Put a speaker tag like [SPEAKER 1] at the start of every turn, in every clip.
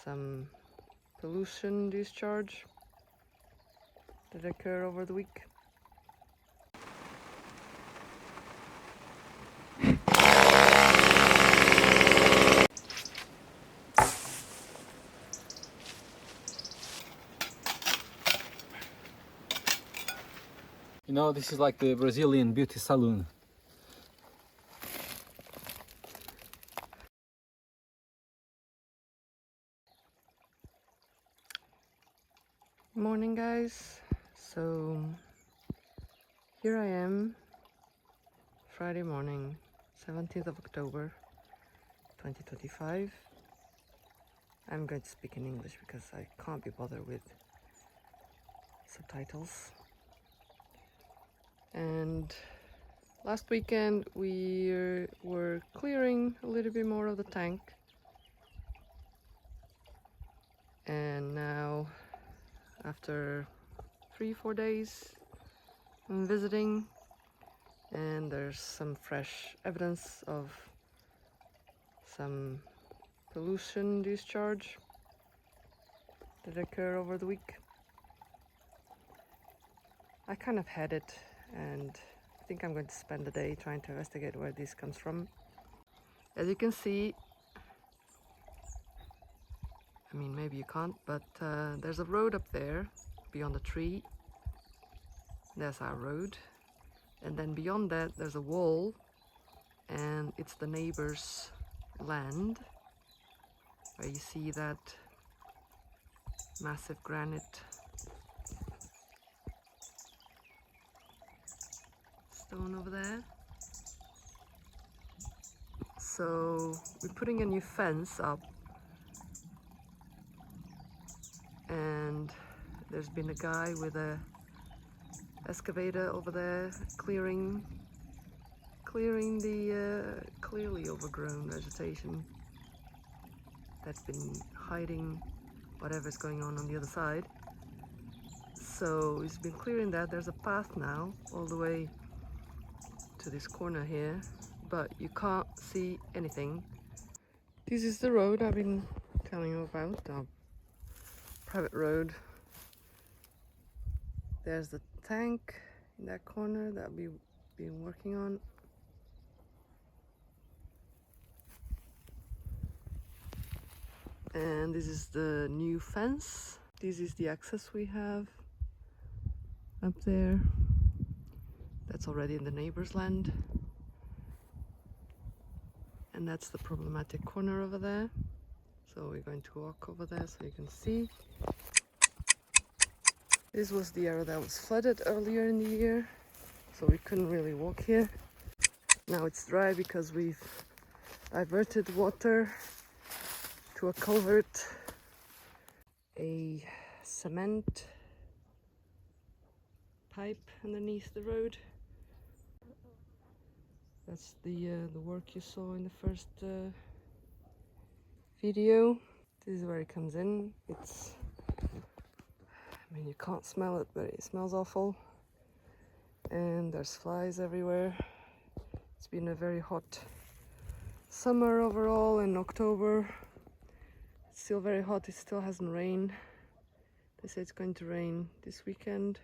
[SPEAKER 1] some pollution discharge that occur over the week.
[SPEAKER 2] You know, this is like the Brazilian beauty salon.
[SPEAKER 1] Morning, guys. So here I am, Friday morning, 17th of October 2025. I'm going to speak in English because I can't be bothered with subtitles. And last weekend we were clearing a little bit more of the tank, and now after 3-4 days I'm visiting, and there's some fresh evidence of some pollution discharge that occur over the week. I kind of had it, and I think I'm going to spend the day trying to investigate where this comes from. As you can see, I mean, maybe you can't, but there's a road up there beyond the tree. There's our road, and then beyond that there's a wall, and it's the neighbor's land, where you see that massive granite stone over there. So we're putting a new fence up, and there's been a guy with a excavator over there clearing the clearly overgrown vegetation that's been hiding whatever's going on the other side. So he's been clearing that. There's a path now all the way to this corner here, but you can't see anything. This is the road I've been telling you about, a private road. There's the tank in that corner that we've been working on. And this is the new fence. This is the access we have up there. That's already in the neighbor's land. And that's the problematic corner over there. So we're going to walk over there so you can see. This was the area that was flooded earlier in the year, so we couldn't really walk here. Now it's dry because we've diverted water to a culvert, a cement pipe underneath the road. That's the work you saw in the first video. This is where it comes in. I mean, you can't smell it, but it smells awful. And there's flies everywhere. It's been a very hot summer overall. In October, it's still very hot. It still hasn't rained. They say it's going to rain this weekend.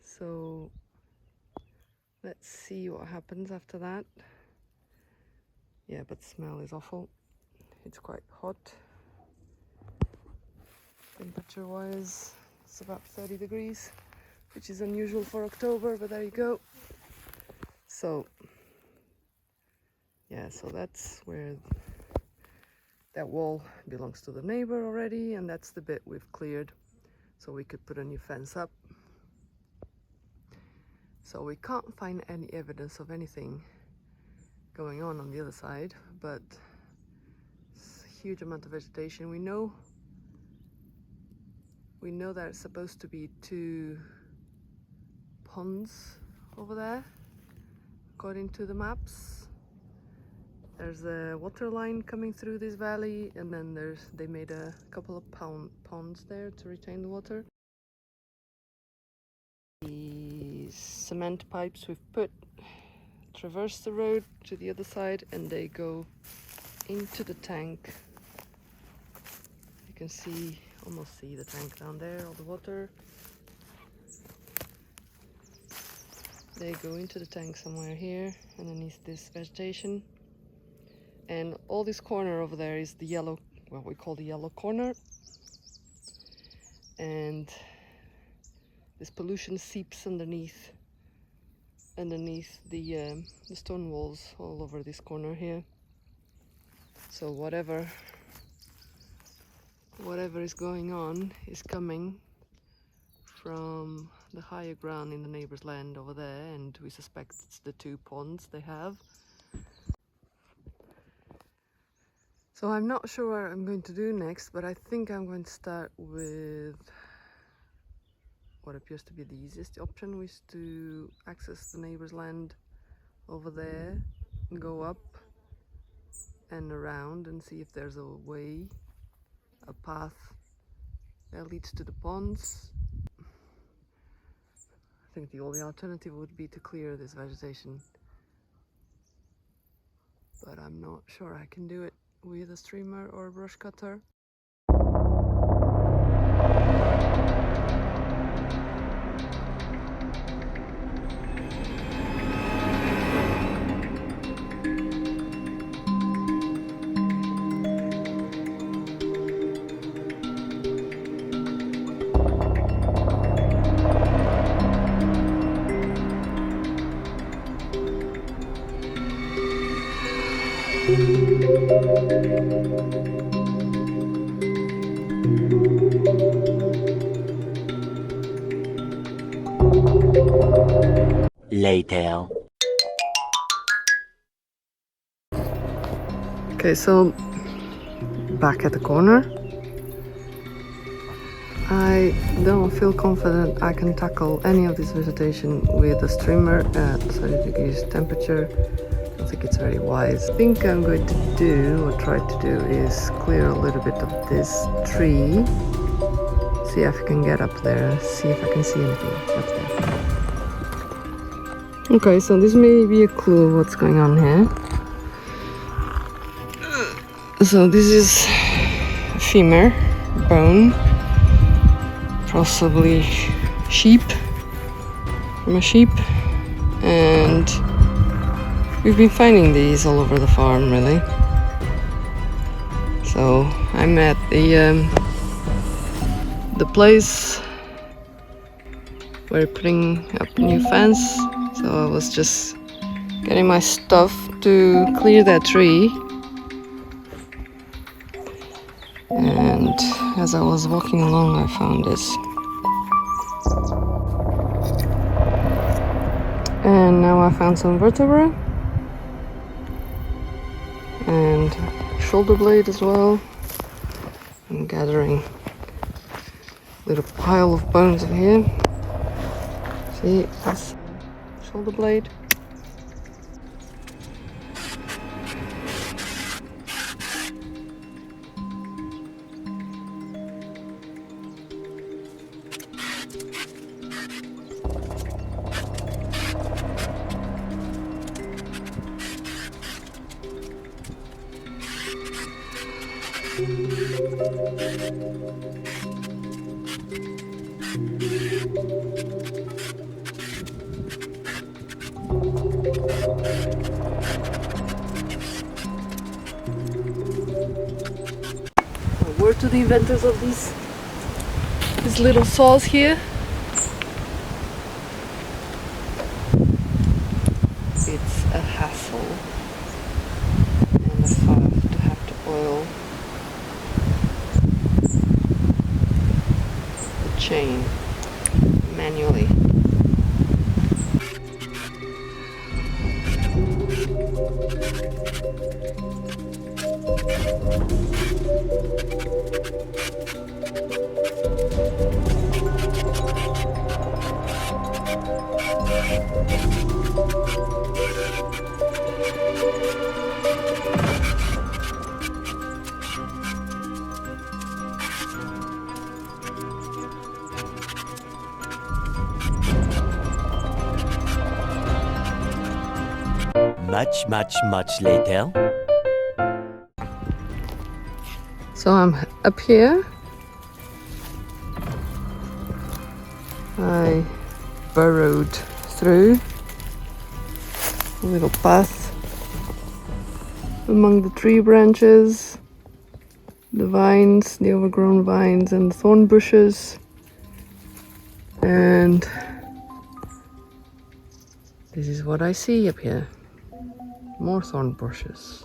[SPEAKER 1] So let's see what happens after that. Yeah, but the smell is awful. It's quite hot. Temperature wise, it's about 30 degrees, which is unusual for October, but there you go. So yeah, so that's where that wall belongs to the neighbor already, and that's the bit we've cleared so we could put a new fence up. So we can't find any evidence of anything going on the other side, but it's a huge amount of vegetation. We know there's supposed to be 2 ponds over there, according to the maps. There's a water line coming through this valley, and then they made a couple of ponds there to retain the water. These cement pipes we've put traverse the road to the other side, and they go into the tank. You can see, almost see the tank down there, all the water. They go into the tank somewhere here, underneath this vegetation. And all this corner over there is the yellow, what we call the yellow corner. And this pollution seeps underneath the stone walls all over this corner here. So whatever is going on is coming from the higher ground in the neighbor's land over there, and we suspect it's the 2 ponds they have. So I'm not sure what I'm going to do next, but I think I'm going to start with what appears to be the easiest option, which is to access the neighbor's land over there and go up and around and see if there's a way, a path that leads to the ponds. I think the only alternative would be to clear this vegetation, but I'm not sure I can do it with a streamer or a brush cutter.
[SPEAKER 3] Later.
[SPEAKER 1] Okay, so back at the corner. I don't feel confident I can tackle any of this vegetation with a streamer at 30 degrees temperature. I don't think it's very wise. I think I'm going to do, or try to do, is clear a little bit of this tree. See if I can get up there, see if I can see anything up there. Okay, so this may be a clue what's going on here. So this is a femur bone, possibly sheep, from a sheep, and we've been finding these all over the farm, really. So I'm at the place where we're putting up a new fence, so I was just getting my stuff to clear that tree. And as I was walking along, I found this. And now I found some vertebra and shoulder blade as well. I'm gathering a little pile of bones in here. See, this shoulder blade. A word to the inventors of these little saws here. It's a hassle and a faff to have to oil the chain manually.
[SPEAKER 3] Much later.
[SPEAKER 1] So I'm up here. I burrowed through a little path among the tree branches, the vines, the overgrown vines and the thorn bushes, and this is what I see up here. More thorn bushes.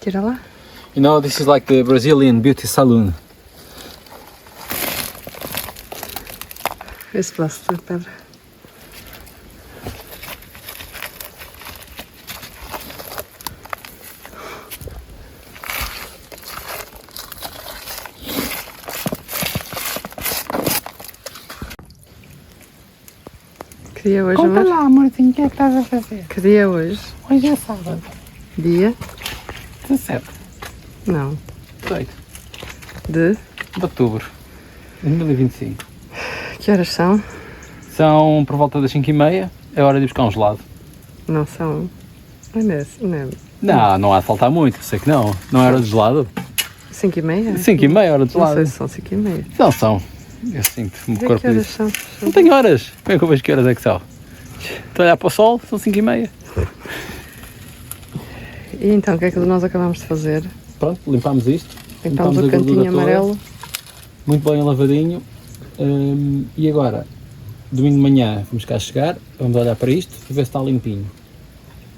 [SPEAKER 1] Tira lá.
[SPEAKER 2] You know, this is like the Brazilian beauty salon.
[SPEAKER 1] Esse pedaço de pedra. Que dia é hoje,
[SPEAKER 4] Conta
[SPEAKER 1] amor?
[SPEAKER 4] lá, amorzinho, o que é que estás a fazer?
[SPEAKER 1] Que dia é hoje?
[SPEAKER 4] Hoje é sábado.
[SPEAKER 1] Dia?
[SPEAKER 4] 17.
[SPEAKER 1] Não.
[SPEAKER 2] 18
[SPEAKER 1] De?
[SPEAKER 2] de outubro de 2025.
[SPEAKER 1] Que horas são?
[SPEAKER 2] São por volta das 5h30, é hora de buscar um gelado.
[SPEAKER 1] Não são. Ainda é assim, não é?
[SPEAKER 2] Não há de faltar muito, sei que não. Não é hora de gelado?
[SPEAKER 1] 5h30?
[SPEAKER 2] 5h30 é hora de
[SPEAKER 1] Não
[SPEAKER 2] gelado.
[SPEAKER 1] sei se são 5h30.
[SPEAKER 2] Não são. Eu sinto o meu
[SPEAKER 1] Vê
[SPEAKER 2] corpo
[SPEAKER 1] que horas
[SPEAKER 2] diz.
[SPEAKER 1] são?
[SPEAKER 2] Não tenho horas. Como é que eu vejo que horas é que são? Estou a olhar para o sol, são 5h30.
[SPEAKER 1] E então, o que é que nós acabamos de fazer?
[SPEAKER 2] Pronto, limpámos isto.
[SPEAKER 1] Limpámos
[SPEAKER 2] a
[SPEAKER 1] o
[SPEAKER 2] gordura
[SPEAKER 1] cantinho
[SPEAKER 2] toda,
[SPEAKER 1] amarelo.
[SPEAKER 2] muito bem lavadinho. E agora, domingo de manhã, vamos cá chegar, vamos olhar para isto e ver se está limpinho.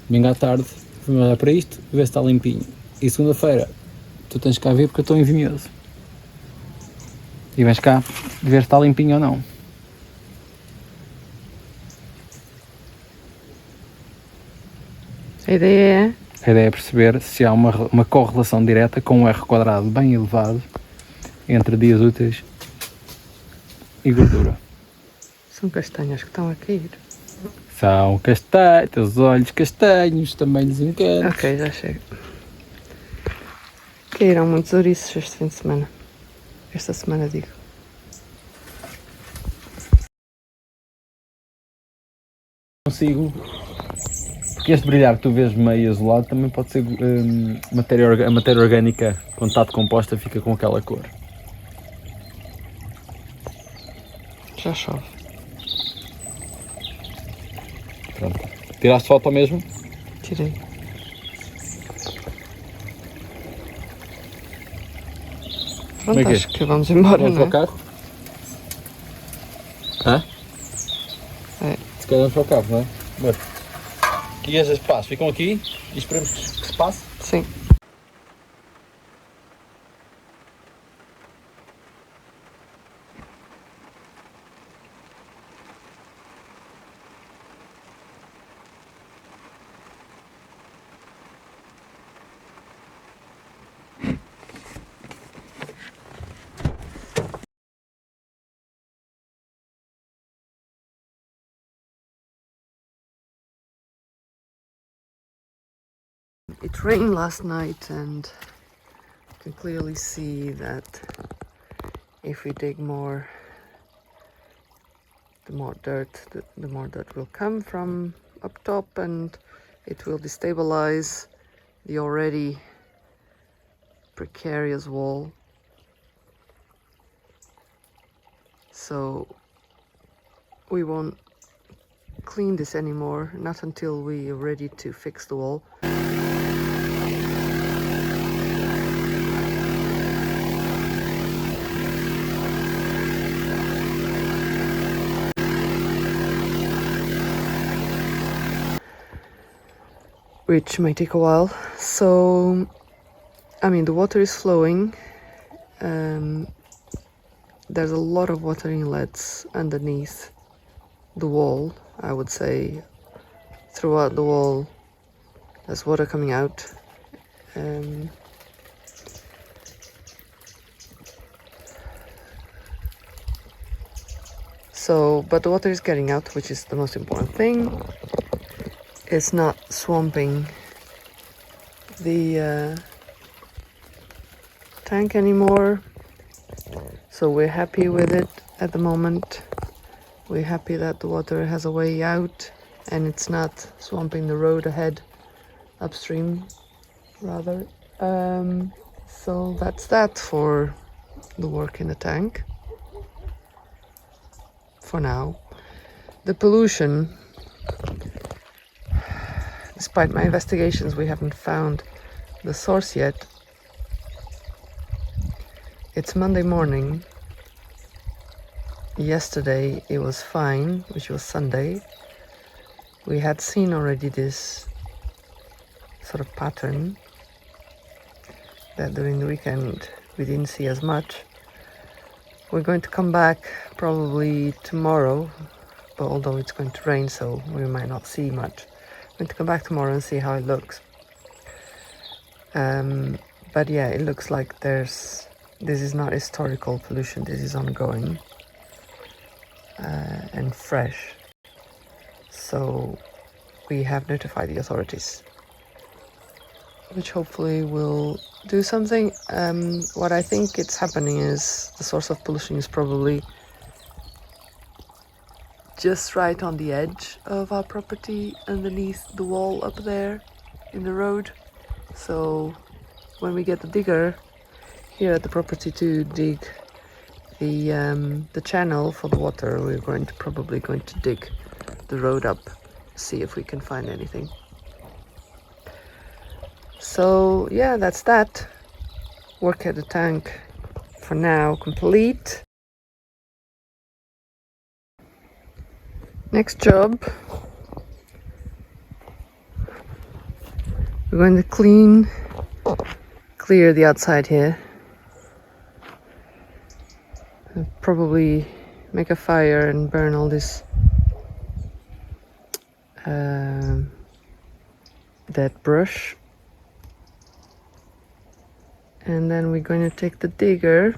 [SPEAKER 2] Domingo à tarde, vamos olhar para isto e ver se está limpinho. E segunda-feira, tu tens cá vir porque eu estou em Vinhoso. E vens cá ver se está limpinho ou não.
[SPEAKER 1] A ideia
[SPEAKER 2] A ideia é perceber se há uma correlação direta com um R² bem elevado entre dias úteis e gordura.
[SPEAKER 1] são castanhas que estão a cair.
[SPEAKER 2] São castanhos, os olhos castanhos, também lhes encanta.
[SPEAKER 1] Ok, já chega. Caíram muitos ouriços este fim de semana. Esta semana, digo.
[SPEAKER 2] Consigo, porque este brilhar que tu vês meio azulado também pode ser a matéria orgânica, quando está decomposta, fica com aquela cor.
[SPEAKER 1] Já chove.
[SPEAKER 2] Pronto. Tiraste foto mesmo?
[SPEAKER 1] Tirei. Pronto,
[SPEAKER 2] é que é?
[SPEAKER 1] acho que vamos embora,
[SPEAKER 2] Vamos
[SPEAKER 1] não
[SPEAKER 2] para o
[SPEAKER 1] é?
[SPEAKER 2] carro? Hã?
[SPEAKER 1] É.
[SPEAKER 2] Se calhar vamos para o carro, não é? Bora. Aqui esses passos ficam aqui e esperamos que se passe.
[SPEAKER 1] Sim. It rained last night and you can clearly see that if we dig more, the more dirt will come from up top and it will destabilize the already precarious wall. So we won't clean this anymore, not until we are ready to fix the wall. Which may take a while. So, I mean, the water is flowing. There's a lot of water inlets underneath the wall. I would say throughout the wall there's water coming out. But the water is getting out, which is the most important thing. It's not swamping the tank anymore, so we're happy with it at the moment. We're happy that the water has a way out and it's not swamping the road ahead, upstream rather. So that's that for the work in the tank for now. The pollution, despite my investigations, we haven't found the source yet. It's Monday morning. Yesterday it was fine, which was Sunday. We had seen already this sort of pattern that during the weekend we didn't see as much. We're going to come back probably tomorrow, but although it's going to rain, so we might not see much. I'm going to come back tomorrow and see how it looks. But yeah, it looks like this is not historical pollution, this is ongoing and fresh. So we have notified the authorities, which hopefully will do something. What I think it's happening is the source of pollution is probably just right on the edge of our property, underneath the wall up there in the road. So when we get the digger here at the property to dig the channel for the water, we're probably going to dig the road up, see if we can find anything. So yeah, that's that. Work at the tank for now complete. Next job, we're going to clear the outside here. And probably make a fire and burn all this dead brush. And then we're going to take the digger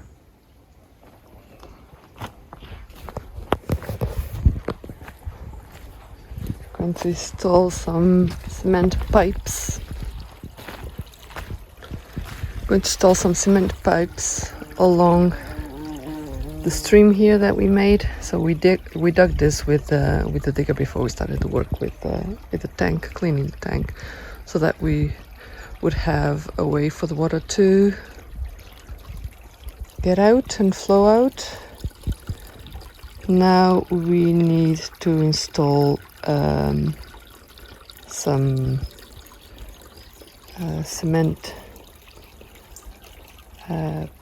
[SPEAKER 1] going to install some cement pipes. Going to install some cement pipes along the stream here that we made. So we dug this with the digger before we started to work with the tank, cleaning the tank, so that we would have a way for the water to get out and flow out. Now we need to install some cement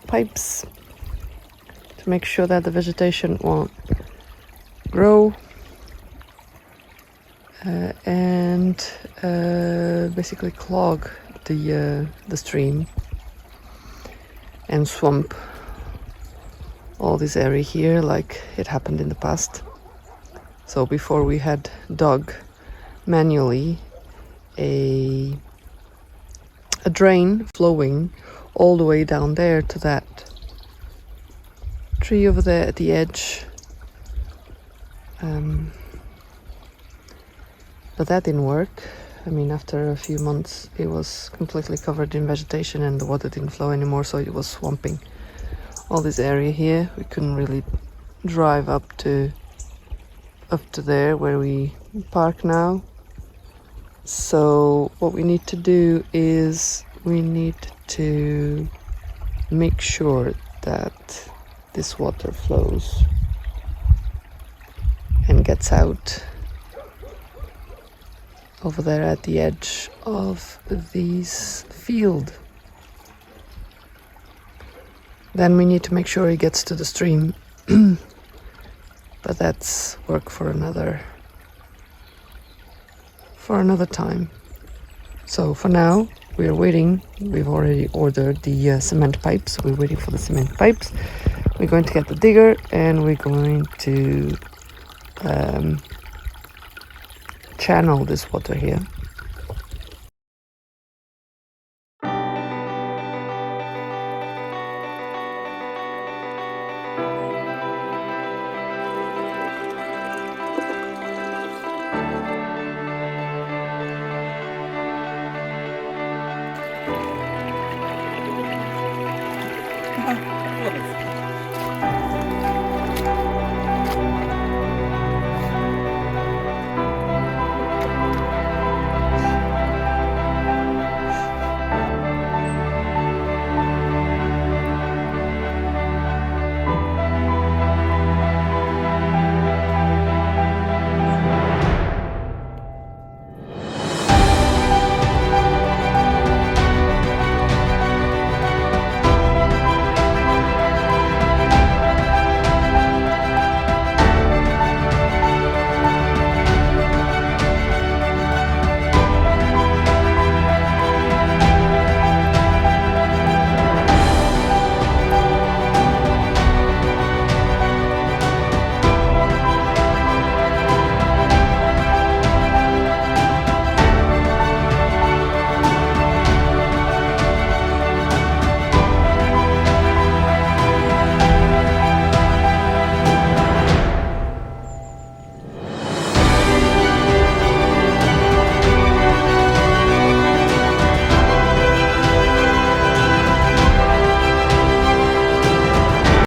[SPEAKER 1] pipes to make sure that the vegetation won't grow and basically clog the stream and swamp all this area here like it happened in the past. So before we had dug manually a drain flowing all the way down there to that tree over there at the edge, but that didn't work. I mean, after a few months it was completely covered in vegetation and the water didn't flow anymore, so it was swamping all this area here. We couldn't really drive up to there where we park now. So what we need to do is we need to make sure that this water flows and gets out over there at the edge of this field. Then we need to make sure it gets to the stream. But that's work for another time. So for now we are waiting. We've already ordered the cement pipes. We're waiting for the cement pipes. We're going to get the digger and we're going to channel this water here